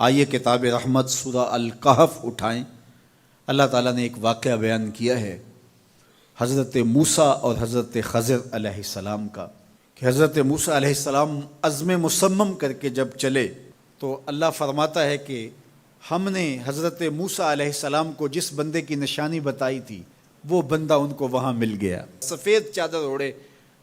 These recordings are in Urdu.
آئیے کتاب رحمت سورہ الکہف اٹھائیں۔ اللہ تعالیٰ نے ایک واقعہ بیان کیا ہے حضرت موسیٰ اور حضرت خضر علیہ السلام کا، کہ حضرت موسیٰ علیہ السلام عزم مصمم کر کے جب چلے تو اللہ فرماتا ہے کہ ہم نے حضرت موسیٰ علیہ السلام کو جس بندے کی نشانی بتائی تھی وہ بندہ ان کو وہاں مل گیا۔ سفید چادر اوڑے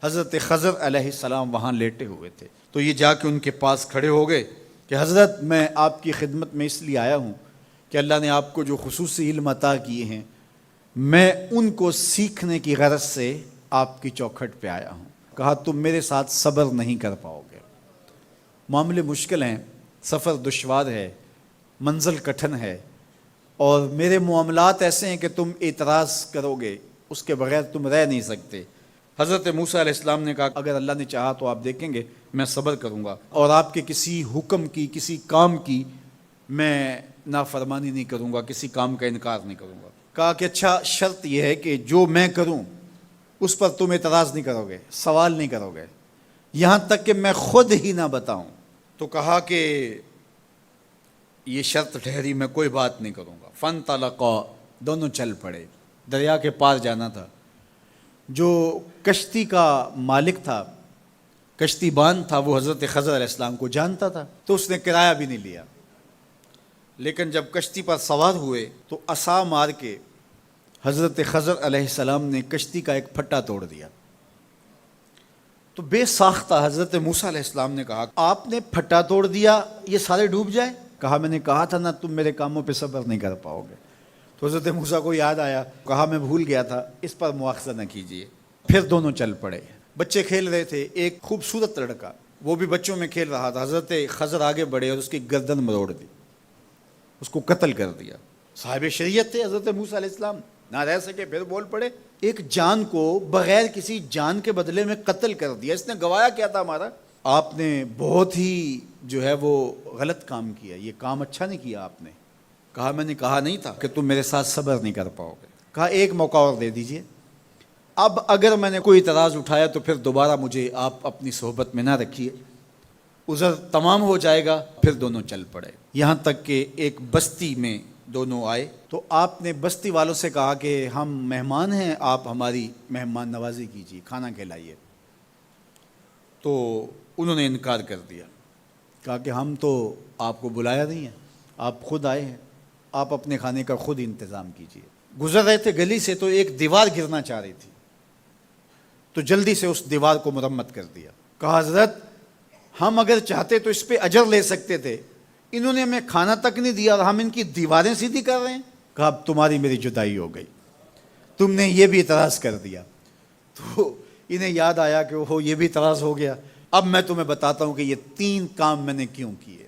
حضرت خضر علیہ السلام وہاں لیٹے ہوئے تھے، تو یہ جا کے ان کے پاس کھڑے ہو گئے کہ حضرت میں آپ کی خدمت میں اس لیے آیا ہوں کہ اللہ نے آپ کو جو خصوصی علم عطا کیے ہیں میں ان کو سیکھنے کی غرض سے آپ کی چوکھٹ پہ آیا ہوں۔ کہا تم میرے ساتھ صبر نہیں کر پاؤ گے، معاملے مشکل ہیں، سفر دشوار ہے، منزل کٹھن ہے، اور میرے معاملات ایسے ہیں کہ تم اعتراض کرو گے، اس کے بغیر تم رہ نہیں سکتے۔ حضرت موسیٰ علیہ السلام نے کہا اگر اللہ نے چاہا تو آپ دیکھیں گے میں صبر کروں گا، اور آپ کے کسی حکم کی کسی کام کی میں نافرمانی نہیں کروں گا، کسی کام کا انکار نہیں کروں گا۔ کہا کہ اچھا شرط یہ ہے کہ جو میں کروں اس پر تم اعتراض نہیں کرو گے، سوال نہیں کرو گے، یہاں تک کہ میں خود ہی نہ بتاؤں۔ تو کہا کہ یہ شرط ٹھہری، میں کوئی بات نہیں کروں گا۔ فانطلقا، دونوں چل پڑے، دریا کے پار جانا تھا۔ جو کشتی کا مالک تھا، کشتی بان تھا، وہ حضرت خضر علیہ السلام کو جانتا تھا، تو اس نے کرایہ بھی نہیں لیا، لیکن جب کشتی پر سوار ہوئے تو عصا مار کے حضرت خضر علیہ السلام نے کشتی کا ایک پھٹا توڑ دیا۔ تو بے ساختہ حضرت موسیٰ علیہ السلام نے کہا آپ نے پھٹا توڑ دیا، یہ سارے ڈوب جائیں؟ کہا میں نے کہا تھا نا تم میرے کاموں پہ صبر نہیں کر پاؤ گے۔ تو حضرت موسیٰ کو یاد آیا، کہا میں بھول گیا تھا، اس پر مواخذہ نہ کیجیے۔ پھر دونوں چل پڑے، بچے کھیل رہے تھے، ایک خوبصورت لڑکا وہ بھی بچوں میں کھیل رہا تھا۔ حضرت خضر آگے بڑھے اور اس کی گردن مروڑ دی، اس کو قتل کر دیا۔ صاحب شریعت تھے حضرت موسیٰ علیہ السلام، نہ رہ سکے، پھر بول پڑے ایک جان کو بغیر کسی جان کے بدلے میں قتل کر دیا، اس نے گوایا کیا تھا ہمارا؟ آپ نے بہت ہی جو ہے وہ غلط کام کیا، یہ کام اچھا نہیں کیا آپ نے۔ کہا میں نے کہا نہیں تھا کہ تم میرے ساتھ صبر نہیں کر پاؤ گے۔ کہا ایک موقع اور دے دیجئے، اب اگر میں نے کوئی اعتراض اٹھایا تو پھر دوبارہ مجھے آپ اپنی صحبت میں نہ رکھیے، عذر تمام ہو جائے گا۔ پھر دونوں چل پڑے، یہاں تک کہ ایک بستی میں دونوں آئے تو آپ نے بستی والوں سے کہا کہ ہم مہمان ہیں، آپ ہماری مہمان نوازی کیجیے، کھانا کھلائیے۔ تو انہوں نے انکار کر دیا، کہا کہ ہم تو آپ کو بلایا نہیں ہے، آپ خود آئے ہیں، آپ اپنے کھانے کا خود انتظام کیجیے۔ گزر رہے تھے گلی سے تو ایک دیوار گرنا چاہ رہی تھی، تو جلدی سے اس دیوار کو مرمت کر دیا۔ کہا حضرت ہم اگر چاہتے تو اس پہ اجر لے سکتے تھے، انہوں نے ہمیں کھانا تک نہیں دیا اور ہم ان کی دیواریں سیدھی کر رہے ہیں۔ کہا اب تمہاری میری جدائی ہو گئی، تم نے یہ بھی اعتراض کر دیا۔ تو انہیں یاد آیا کہ وہ یہ بھی اعتراض ہو گیا۔ اب میں تمہیں بتاتا ہوں کہ یہ 3 کام میں نے کیوں کیے۔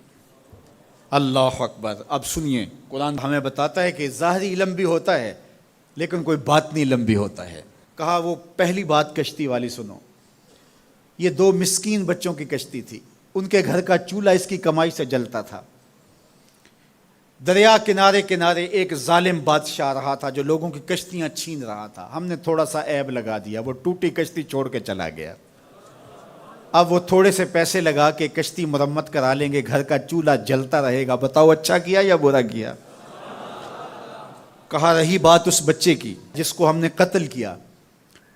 اللہ اکبر۔ اب سنیے، قرآن ہمیں بتاتا ہے کہ ظاہری علم بھی ہوتا ہے لیکن کوئی باطنی علم بھی ہوتا ہے۔ کہا وہ پہلی بات کشتی والی سنو، یہ 2 مسکین بچوں کی کشتی تھی، ان کے گھر کا چولہا اس کی کمائی سے جلتا تھا۔ دریا کنارے کنارے ایک ظالم بادشاہ رہا تھا جو لوگوں کی کشتیاں چھین رہا تھا، ہم نے تھوڑا سا عیب لگا دیا، وہ ٹوٹی کشتی چھوڑ کے چلا گیا۔ اب وہ تھوڑے سے پیسے لگا کے کشتی مرمت کرا لیں گے، گھر کا چولہا جلتا رہے گا، بتاؤ اچھا کیا یا برا کیا؟ کہا رہی بات اس بچے کی جس کو ہم نے قتل کیا،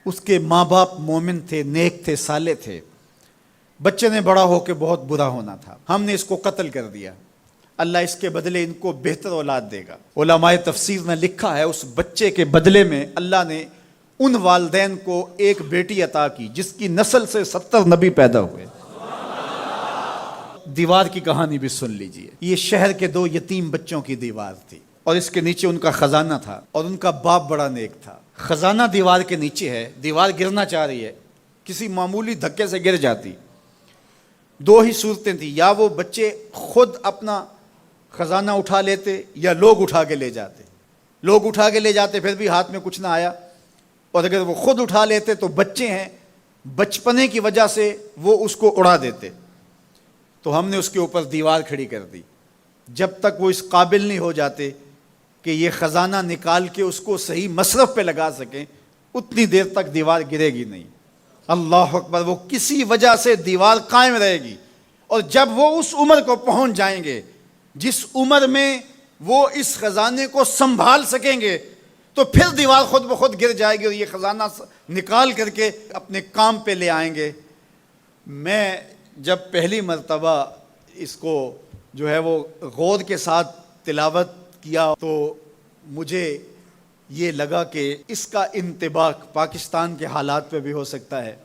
اس کے ماں باپ مومن تھے، نیک تھے، صالح تھے، بچے نے بڑا ہو کے بہت برا ہونا تھا، ہم نے اس کو قتل کر دیا، اللہ اس کے بدلے ان کو بہتر اولاد دے گا۔ علماء تفسیر نے لکھا ہے اس بچے کے بدلے میں اللہ نے ان والدین کو ایک بیٹی عطا کی جس کی نسل سے 70 نبی پیدا ہوئے۔ دیوار کی کہانی بھی سن لیجئے، یہ شہر کے 2 یتیم بچوں کی دیوار تھی اور اس کے نیچے ان کا خزانہ تھا، اور ان کا باپ بڑا نیک تھا۔ خزانہ دیوار کے نیچے ہے، دیوار گرنا چاہ رہی ہے، کسی معمولی دھکے سے گر جاتی۔ 2 ہی صورتیں تھیں، یا وہ بچے خود اپنا خزانہ اٹھا لیتے یا لوگ اٹھا کے لے جاتے۔ لوگ اٹھا کے لے جاتے پھر بھی ہاتھ میں کچھ نہ آیا، اور اگر وہ خود اٹھا لیتے تو بچے ہیں، بچپنے کی وجہ سے وہ اس کو اڑا دیتے۔ تو ہم نے اس کے اوپر دیوار کھڑی کر دی، جب تک وہ اس قابل نہیں ہو جاتے کہ یہ خزانہ نکال کے اس کو صحیح مصرف پہ لگا سکیں، اتنی دیر تک دیوار گرے گی نہیں۔ اللہ اکبر۔ وہ کسی وجہ سے دیوار قائم رہے گی، اور جب وہ اس عمر کو پہنچ جائیں گے جس عمر میں وہ اس خزانے کو سنبھال سکیں گے تو پھر دیوار خود بخود گر جائے گی اور یہ خزانہ نکال کر کے اپنے کام پہ لے آئیں گے۔ میں جب پہلی مرتبہ اس کو جو ہے وہ غور کے ساتھ تلاوت کیا تو مجھے یہ لگا کہ اس کا انطباق پاکستان کے حالات پہ بھی ہو سکتا ہے،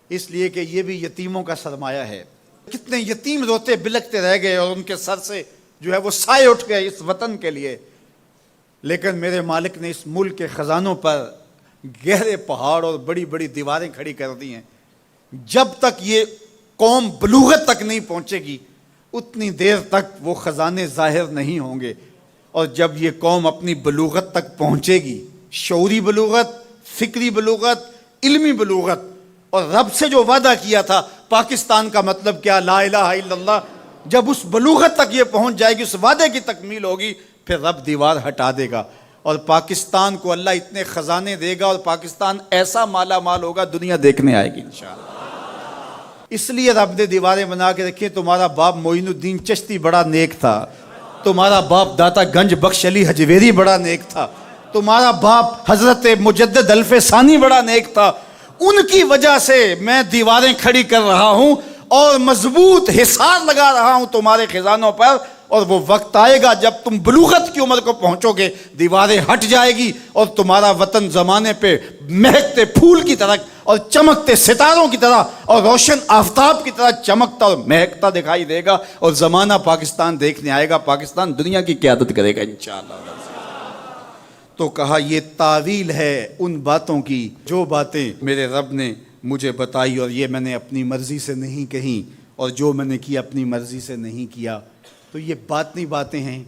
اس لیے کہ یہ بھی یتیموں کا سرمایہ ہے۔ کتنے یتیم روتے بلکتے رہ گئے اور ان کے سر سے جو ہے وہ سائے اٹھ گئے اس وطن کے لیے، لیکن میرے مالک نے اس ملک کے خزانوں پر گہرے پہاڑ اور بڑی بڑی دیواریں کھڑی کر دی ہیں۔ جب تک یہ قوم بلوغت تک نہیں پہنچے گی اتنی دیر تک وہ خزانے ظاہر نہیں ہوں گے، اور جب یہ قوم اپنی بلوغت تک پہنچے گی، شعوری بلوغت، فکری بلوغت، علمی بلوغت، اور رب سے جو وعدہ کیا تھا پاکستان کا مطلب کیا، لا الہ الا اللہ، جب اس بلوغت تک یہ پہنچ جائے گی، اس وعدے کی تکمیل ہوگی، پھر رب دیوار ہٹا دے گا اور پاکستان کو اللہ اتنے خزانے دے گا اور پاکستان ایسا مالا مال ہوگا دنیا دیکھنے آئے گی انشاءاللہ۔ اس لیے رب نے دیواریں بنا کے رکھی۔ تمہارا باپ معین الدین چشتی بڑا نیک تھا، تمہارا باپ داتا گنج بخش علی حجویری بڑا نیک تھا، تمہارا باپ حضرت مجدد الف ثانی بڑا نیک تھا، ان کی وجہ سے میں دیواریں کھڑی کر رہا ہوں اور مضبوط حصار لگا رہا ہوں تمہارے خزانوں پر، اور وہ وقت آئے گا جب تم بلوغت کی عمر کو پہنچو گے، دیواریں ہٹ جائے گی اور تمہارا وطن زمانے پہ مہکتے پھول کی طرح اور چمکتے ستاروں کی طرح اور روشن آفتاب کی طرح چمکتا اور مہکتا دکھائی دے گا، اور زمانہ پاکستان دیکھنے آئے گا، پاکستان دنیا کی قیادت کرے گا انشاءاللہ۔ تو کہا یہ تعویل ہے ان باتوں کی جو باتیں میرے رب نے مجھے بتائی، اور یہ میں نے اپنی مرضی سے نہیں کہیں، اور جو میں نے کیا اپنی مرضی سے نہیں کیا۔ تو یہ باطنی باتیں ہیں،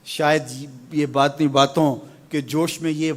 شاید یہ باطنی باتوں کے جوش میں یہ